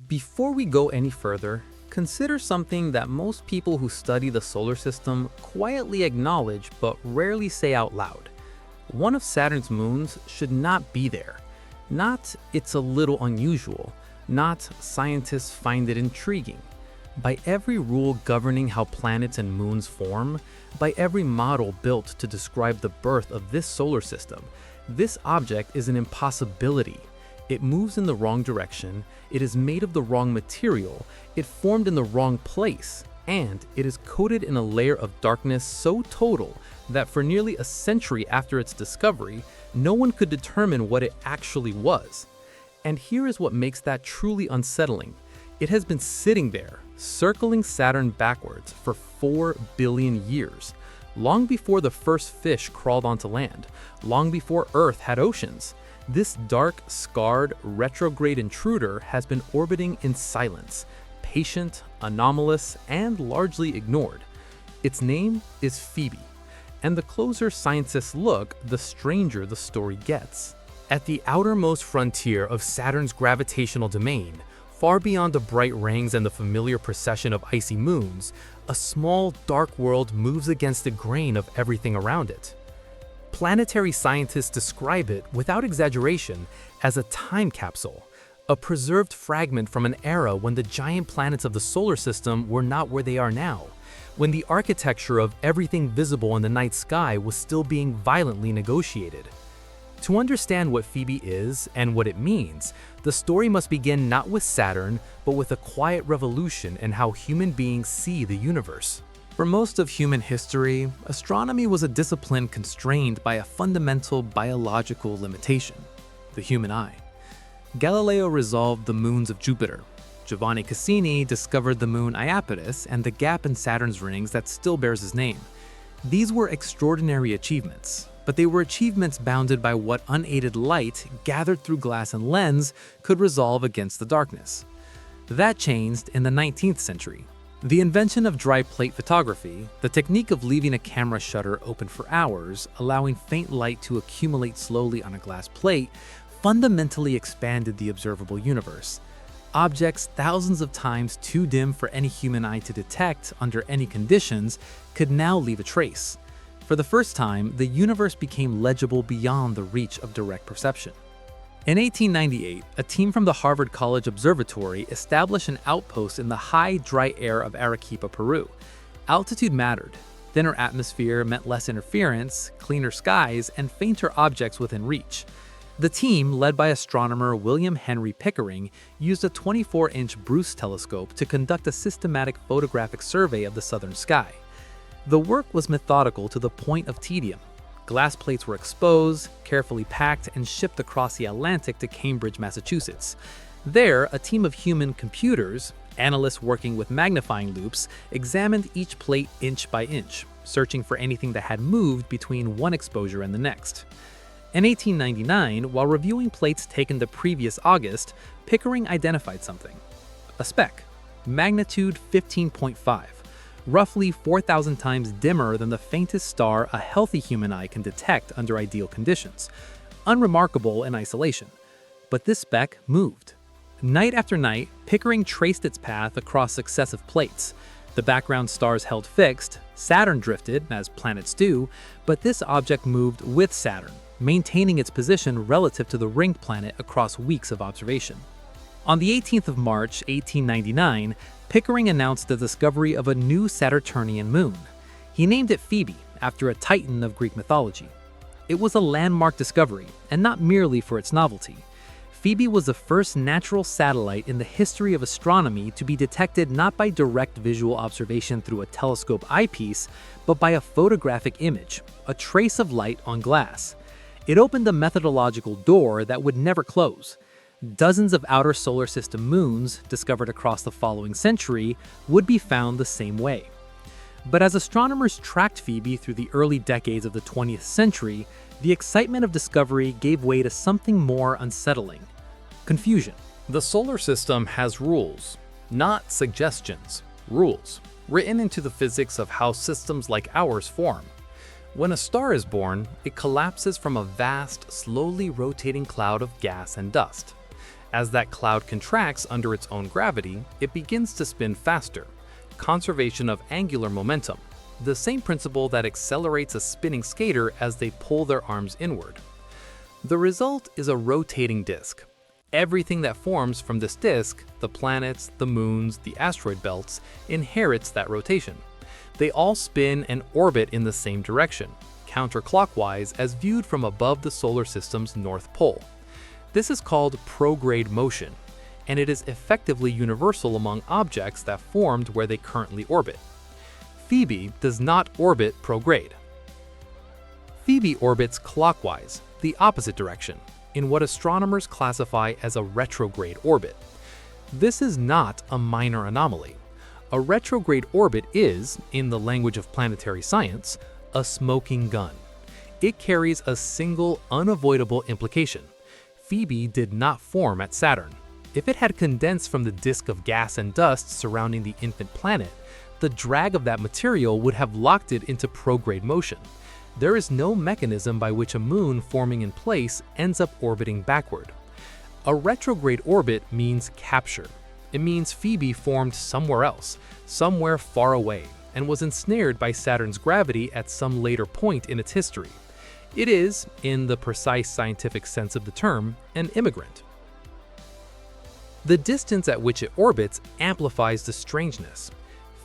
Before we go any further, consider something that most people who study the solar system quietly acknowledge but rarely say out loud. One of Saturn's moons should not be there. Not "it's a little unusual," not "scientists find it intriguing." By every rule governing how planets and moons form, by every model built to describe the birth of this solar system, this object is an impossibility. It moves in the wrong direction, it is made of the wrong material, it formed in the wrong place, and it is coated in a layer of darkness so total that for nearly a century after its discovery, no one could determine what it actually was. And here is what makes that truly unsettling. It has been sitting there, circling Saturn backwards for 4 billion years, long before the first fish crawled onto land, long before Earth had oceans. This dark, scarred, retrograde intruder has been orbiting in silence, patient, anomalous, and largely ignored. Its name is Phoebe, and the closer scientists look, the stranger the story gets. At the outermost frontier of Saturn's gravitational domain, far beyond the bright rings and the familiar procession of icy moons, a small, dark world moves against the grain of everything around it. Planetary scientists describe it, without exaggeration, as a time capsule, a preserved fragment from an era when the giant planets of the solar system were not where they are now, when the architecture of everything visible in the night sky was still being violently negotiated. To understand what Phoebe is and what it means, the story must begin not with Saturn, but with a quiet revolution in how human beings see the universe. For most of human history, astronomy was a discipline constrained by a fundamental biological limitation: the human eye. Galileo resolved the moons of Jupiter. Giovanni Cassini discovered the moon Iapetus and the gap in Saturn's rings that still bears his name. These were extraordinary achievements, but they were achievements bounded by what unaided light, gathered through glass and lens, could resolve against the darkness. That changed in the 19th century. The invention of dry plate photography, the technique of leaving a camera shutter open for hours, allowing faint light to accumulate slowly on a glass plate, fundamentally expanded the observable universe. Objects thousands of times too dim for any human eye to detect under any conditions could now leave a trace. For the first time, the universe became legible beyond the reach of direct perception. In 1898, a team from the Harvard College Observatory established an outpost in the high, dry air of Arequipa, Peru. Altitude mattered. Thinner atmosphere meant less interference, cleaner skies, and fainter objects within reach. The team, led by astronomer William Henry Pickering, used a 24-inch Bruce telescope to conduct a systematic photographic survey of the southern sky. The work was methodical to the point of tedium. Glass plates were exposed, carefully packed, and shipped across the Atlantic to Cambridge, Massachusetts. There, a team of human computers, analysts working with magnifying loops, examined each plate inch by inch, searching for anything that had moved between one exposure and the next. In 1899, while reviewing plates taken the previous August, Pickering identified something. A speck, magnitude 15.5. Roughly 4,000 times dimmer than the faintest star a healthy human eye can detect under ideal conditions. Unremarkable in isolation. But this speck moved. Night after night, Pickering traced its path across successive plates. The background stars held fixed, Saturn drifted, as planets do, but this object moved with Saturn, maintaining its position relative to the ringed planet across weeks of observation. On the 18th of March, 1899, Pickering announced the discovery of a new Saturnian moon. He named it Phoebe, after a titan of Greek mythology. It was a landmark discovery, and not merely for its novelty. Phoebe was the first natural satellite in the history of astronomy to be detected not by direct visual observation through a telescope eyepiece, but by a photographic image, a trace of light on glass. It opened a methodological door that would never close. Dozens of outer solar system moons, discovered across the following century, would be found the same way. But as astronomers tracked Phoebe through the early decades of the 20th century, the excitement of discovery gave way to something more unsettling: confusion. The solar system has rules, not suggestions, rules, written into the physics of how systems like ours form. When a star is born, it collapses from a vast, slowly rotating cloud of gas and dust. As that cloud contracts under its own gravity, it begins to spin faster. Conservation of angular momentum, the same principle that accelerates a spinning skater as they pull their arms inward. The result is a rotating disk. Everything that forms from this disk, the planets, the moons, the asteroid belts, inherits that rotation. They all spin and orbit in the same direction, counterclockwise as viewed from above the solar system's north pole. This is called prograde motion, and it is effectively universal among objects that formed where they currently orbit. Phoebe does not orbit prograde. Phoebe orbits clockwise, the opposite direction, in what astronomers classify as a retrograde orbit. This is not a minor anomaly. A retrograde orbit is, in the language of planetary science, a smoking gun. It carries a single, unavoidable implication. Phoebe did not form at Saturn. If it had condensed from the disk of gas and dust surrounding the infant planet, the drag of that material would have locked it into prograde motion. There is no mechanism by which a moon forming in place ends up orbiting backward. A retrograde orbit means capture. It means Phoebe formed somewhere else, somewhere far away, and was ensnared by Saturn's gravity at some later point in its history. It is, in the precise scientific sense of the term, an immigrant. The distance at which it orbits amplifies the strangeness.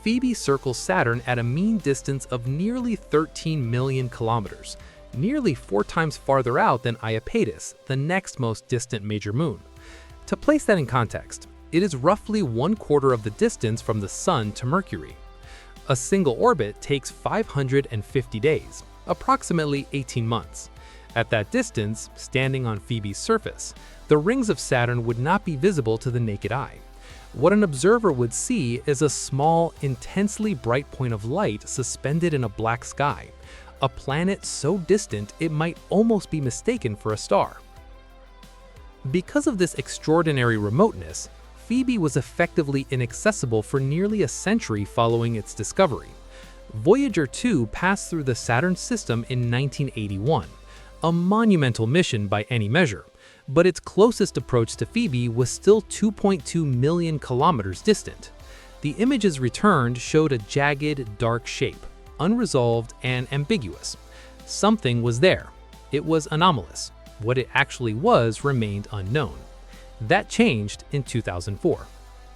Phoebe circles Saturn at a mean distance of nearly 13 million kilometers, nearly 4 times farther out than Iapetus, the next most distant major moon. To place that in context, it is roughly 1/4 of the distance from the Sun to Mercury. A single orbit takes 550 days, approximately 18 months. At that distance, standing on Phoebe's surface, the rings of Saturn would not be visible to the naked eye. What an observer would see is a small, intensely bright point of light suspended in a black sky, a planet so distant it might almost be mistaken for a star. Because of this extraordinary remoteness, Phoebe was effectively inaccessible for nearly a century following its discovery. Voyager 2 passed through the Saturn system in 1981, a monumental mission by any measure, but its closest approach to Phoebe was still 2.2 million kilometers distant. The images returned showed a jagged, dark shape, unresolved and ambiguous. Something was there. It was anomalous. What it actually was remained unknown. That changed in 2004.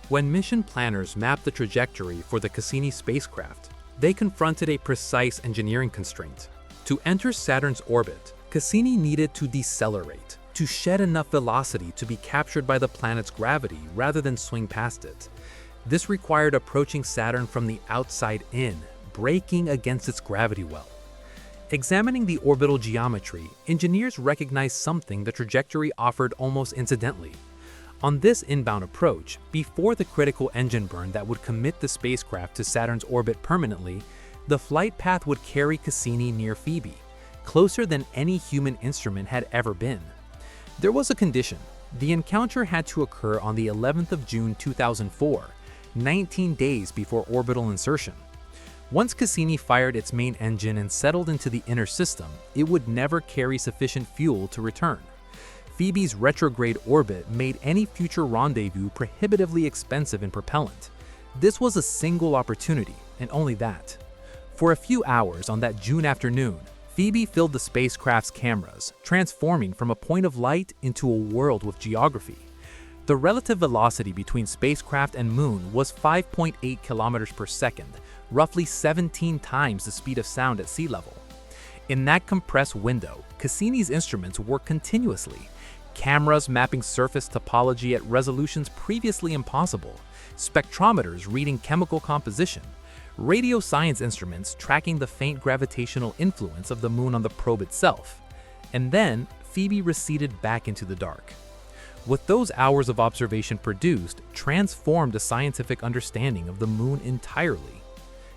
When mission planners mapped the trajectory for the Cassini spacecraft, they confronted a precise engineering constraint. To enter Saturn's orbit, Cassini needed to decelerate, to shed enough velocity to be captured by the planet's gravity rather than swing past it. This required approaching Saturn from the outside in, braking against its gravity well. Examining the orbital geometry, engineers recognized something the trajectory offered almost incidentally. On this inbound approach, before the critical engine burn that would commit the spacecraft to Saturn's orbit permanently, the flight path would carry Cassini near Phoebe, closer than any human instrument had ever been. There was a condition. The encounter had to occur on the 11th of June 2004, 19 days before orbital insertion. Once Cassini fired its main engine and settled into the inner system, it would never carry sufficient fuel to return. Phoebe's retrograde orbit made any future rendezvous prohibitively expensive in propellant. This was a single opportunity, and only that. For a few hours on that June afternoon, Phoebe filled the spacecraft's cameras, transforming from a point of light into a world with geography. The relative velocity between spacecraft and moon was 5.8 kilometers per second, roughly 17 times the speed of sound at sea level. In that compressed window, Cassini's instruments worked continuously. Cameras mapping surface topology at resolutions previously impossible, spectrometers reading chemical composition, radio science instruments tracking the faint gravitational influence of the moon on the probe itself. And then, Phoebe receded back into the dark. What those hours of observation produced transformed a scientific understanding of the moon entirely.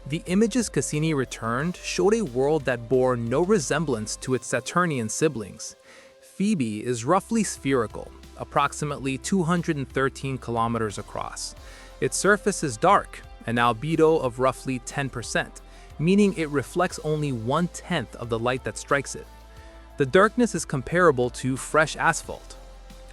The images Cassini returned showed a world that bore no resemblance to its Saturnian siblings. Phoebe is roughly spherical, approximately 213 kilometers across. Its surface is dark, an albedo of roughly 10%, meaning it reflects only 1/10 of the light that strikes it. The darkness is comparable to fresh asphalt.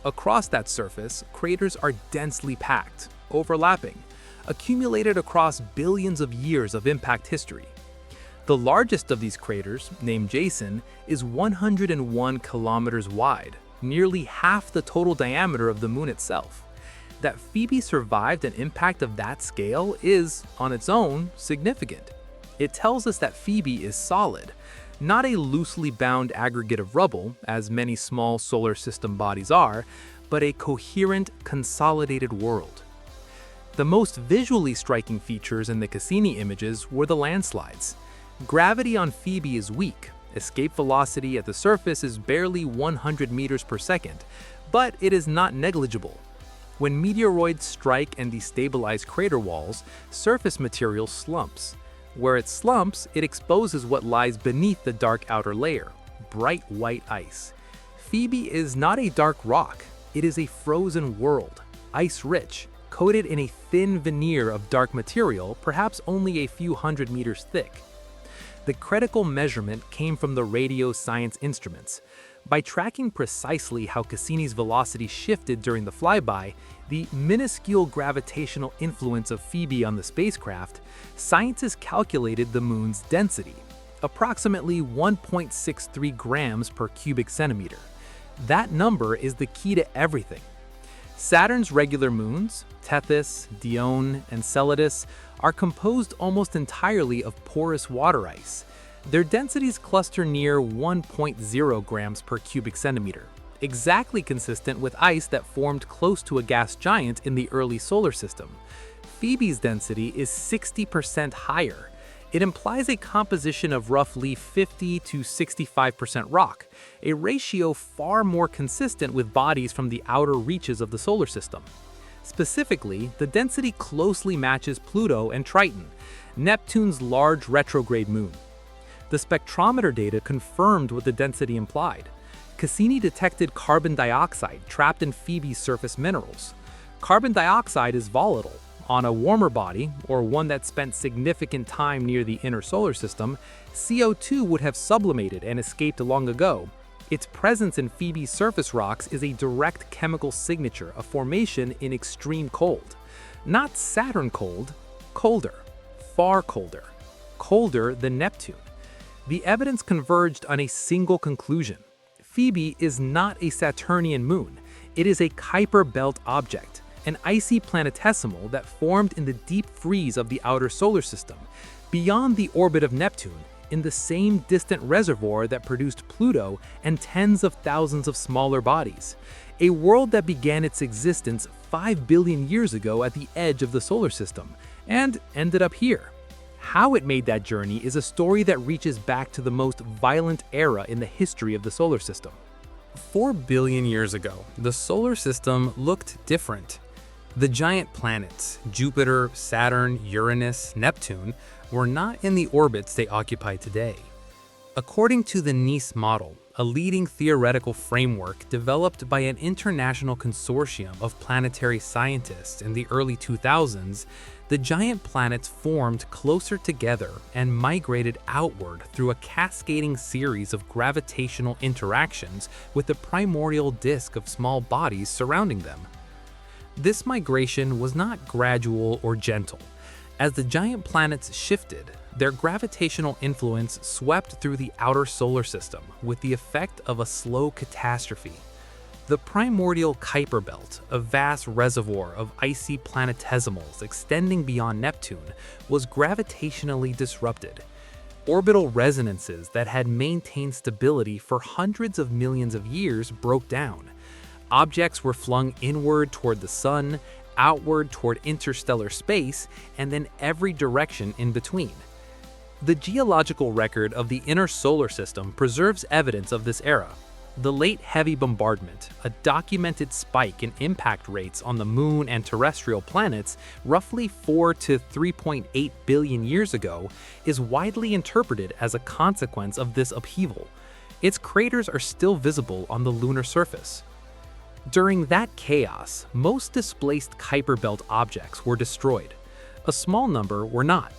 Across that surface, craters are densely packed, overlapping, accumulated across billions of years of impact history. The largest of these craters, named Jason, is 101 kilometers wide, nearly half the total diameter of the Moon itself. That Phoebe survived an impact of that scale is, on its own, significant. It tells us that Phoebe is solid, not a loosely bound aggregate of rubble, as many small solar system bodies are, but a coherent, consolidated world. The most visually striking features in the Cassini images were the landslides. Gravity on Phoebe is weak. Escape velocity at the surface is barely 100 meters per second, but it is not negligible. When meteoroids strike and destabilize crater walls, surface material slumps. Where it slumps, it exposes what lies beneath the dark outer layer, bright white ice. Phoebe is not a dark rock, it is a frozen world, ice-rich, coated in a thin veneer of dark material, perhaps only a few hundred meters thick. The critical measurement came from the radio science instruments. By tracking precisely how Cassini's velocity shifted during the flyby, the minuscule gravitational influence of Phoebe on the spacecraft, scientists calculated the Moon's density, approximately 1.63 grams per cubic centimeter. That number is the key to everything. Saturn's regular moons, Tethys, Dione, and Enceladus, are composed almost entirely of porous water ice. Their densities cluster near 1.0 grams per cubic centimeter, exactly consistent with ice that formed close to a gas giant in the early solar system. Phoebe's density is 60% higher. It implies a composition of roughly 50 to 65% rock, a ratio far more consistent with bodies from the outer reaches of the solar system. Specifically, the density closely matches Pluto and Triton, Neptune's large retrograde moon. The spectrometer data confirmed what the density implied. Cassini detected carbon dioxide trapped in Phoebe's surface minerals. Carbon dioxide is volatile. On a warmer body, or one that spent significant time near the inner solar system, CO2 would have sublimated and escaped long ago. Its presence in Phoebe's surface rocks is a direct chemical signature of formation in extreme cold. Not Saturn cold, colder, far colder, colder than Neptune. The evidence converged on a single conclusion. Phoebe is not a Saturnian moon. It is a Kuiper Belt object, an icy planetesimal that formed in the deep freeze of the outer solar system, beyond the orbit of Neptune, in the same distant reservoir that produced Pluto and tens of thousands of smaller bodies. A world that began its existence 5 billion years ago at the edge of the solar system, and ended up here. How it made that journey is a story that reaches back to the most violent era in the history of the solar system. 4 billion years ago, the solar system looked different. The giant planets, Jupiter, Saturn, Uranus, Neptune, were not in the orbits they occupy today. According to the Nice model, a leading theoretical framework developed by an international consortium of planetary scientists in the early 2000s, the giant planets formed closer together and migrated outward through a cascading series of gravitational interactions with the primordial disk of small bodies surrounding them. This migration was not gradual or gentle. As the giant planets shifted, their gravitational influence swept through the outer solar system with the effect of a slow catastrophe. The primordial Kuiper Belt, a vast reservoir of icy planetesimals extending beyond Neptune, was gravitationally disrupted. Orbital resonances that had maintained stability for hundreds of millions of years broke down. Objects were flung inward toward the sun, outward toward interstellar space, and then every direction in between. The geological record of the inner solar system preserves evidence of this era. The late heavy bombardment, a documented spike in impact rates on the moon and terrestrial planets roughly 4 to 3.8 billion years ago, is widely interpreted as a consequence of this upheaval. Its craters are still visible on the lunar surface. During that chaos, most displaced Kuiper Belt objects were destroyed. A small number were not.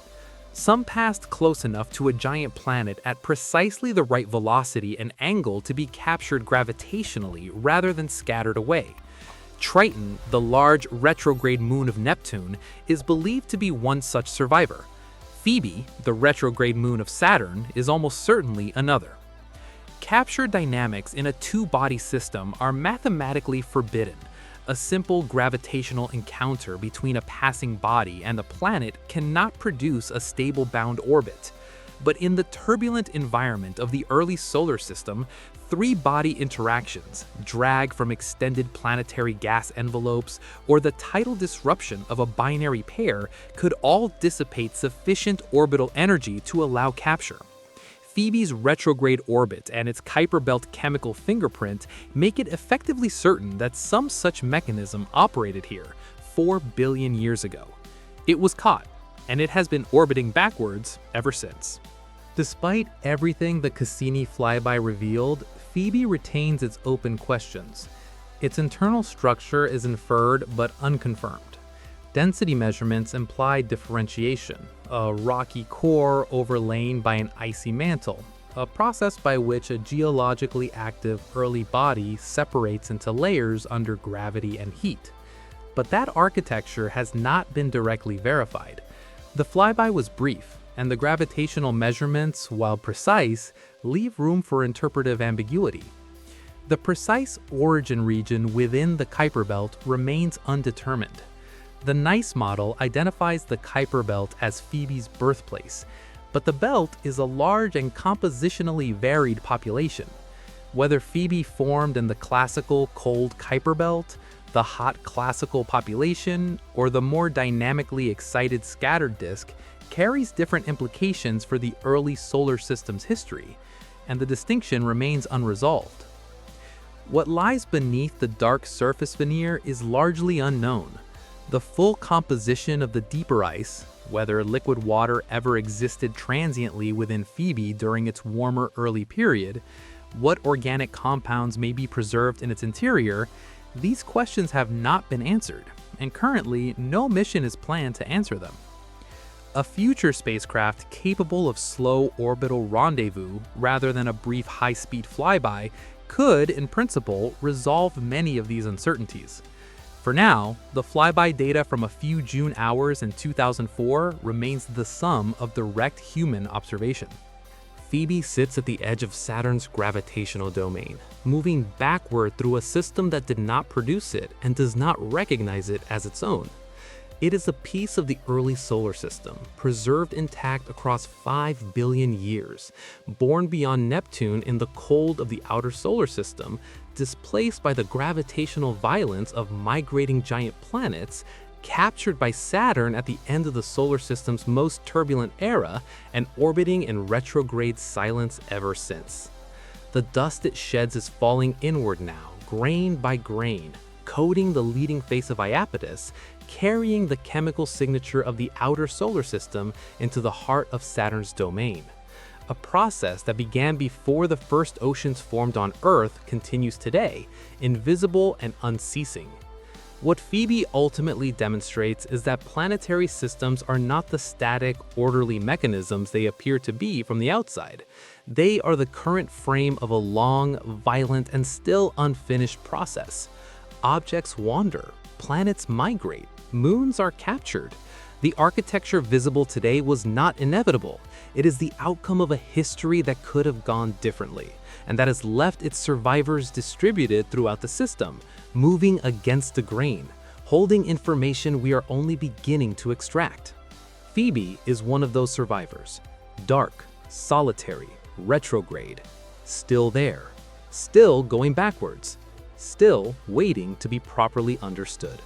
Some passed close enough to a giant planet at precisely the right velocity and angle to be captured gravitationally rather than scattered away. Triton, the large retrograde moon of Neptune, is believed to be one such survivor. Phoebe, the retrograde moon of Saturn, is almost certainly another. Capture dynamics in a two-body system are mathematically forbidden. A simple gravitational encounter between a passing body and the planet cannot produce a stable bound orbit. But in the turbulent environment of the early solar system, three-body interactions, drag from extended planetary gas envelopes, or the tidal disruption of a binary pair could all dissipate sufficient orbital energy to allow capture. Phoebe's retrograde orbit and its Kuiper Belt chemical fingerprint make it effectively certain that some such mechanism operated here 4 billion years ago. It was caught, and it has been orbiting backwards ever since. Despite everything the Cassini flyby revealed, Phoebe retains its open questions. Its internal structure is inferred but unconfirmed. Density measurements imply differentiation, a rocky core overlain by an icy mantle, a process by which a geologically active early body separates into layers under gravity and heat. But that architecture has not been directly verified. The flyby was brief, and the gravitational measurements, while precise, leave room for interpretive ambiguity. The precise origin region within the Kuiper Belt remains undetermined. The NICE model identifies the Kuiper Belt as Phoebe's birthplace, but the belt is a large and compositionally varied population. Whether Phoebe formed in the classical cold Kuiper Belt, the hot classical population, or the more dynamically excited scattered disk, carries different implications for the early solar system's history, and the distinction remains unresolved. What lies beneath the dark surface veneer is largely unknown. The full composition of the deeper ice, whether liquid water ever existed transiently within Phoebe during its warmer early period, what organic compounds may be preserved in its interior, these questions have not been answered, and currently no mission is planned to answer them. A future spacecraft capable of slow orbital rendezvous rather than a brief high-speed flyby could, in principle, resolve many of these uncertainties. For now, the flyby data from a few June hours in 2004 remains the sum of direct human observation. Phoebe sits at the edge of Saturn's gravitational domain, moving backward through a system that did not produce it and does not recognize it as its own. It is a piece of the early solar system, preserved intact across 5 billion years, born beyond Neptune in the cold of the outer solar system, displaced by the gravitational violence of migrating giant planets, captured by Saturn at the end of the solar system's most turbulent era, and orbiting in retrograde silence ever since. The dust it sheds is falling inward now, grain by grain, coating the leading face of Iapetus, carrying the chemical signature of the outer solar system into the heart of Saturn's domain. A process that began before the first oceans formed on Earth continues today, invisible and unceasing. What Phoebe ultimately demonstrates is that planetary systems are not the static, orderly mechanisms they appear to be from the outside. They are the current frame of a long, violent, and still unfinished process. Objects wander, planets migrate, moons are captured. The architecture visible today was not inevitable. It is the outcome of a history that could have gone differently, and that has left its survivors distributed throughout the system, moving against the grain, holding information we are only beginning to extract. Phoebe is one of those survivors. Dark, solitary, retrograde. Still there. Still going backwards. Still waiting to be properly understood.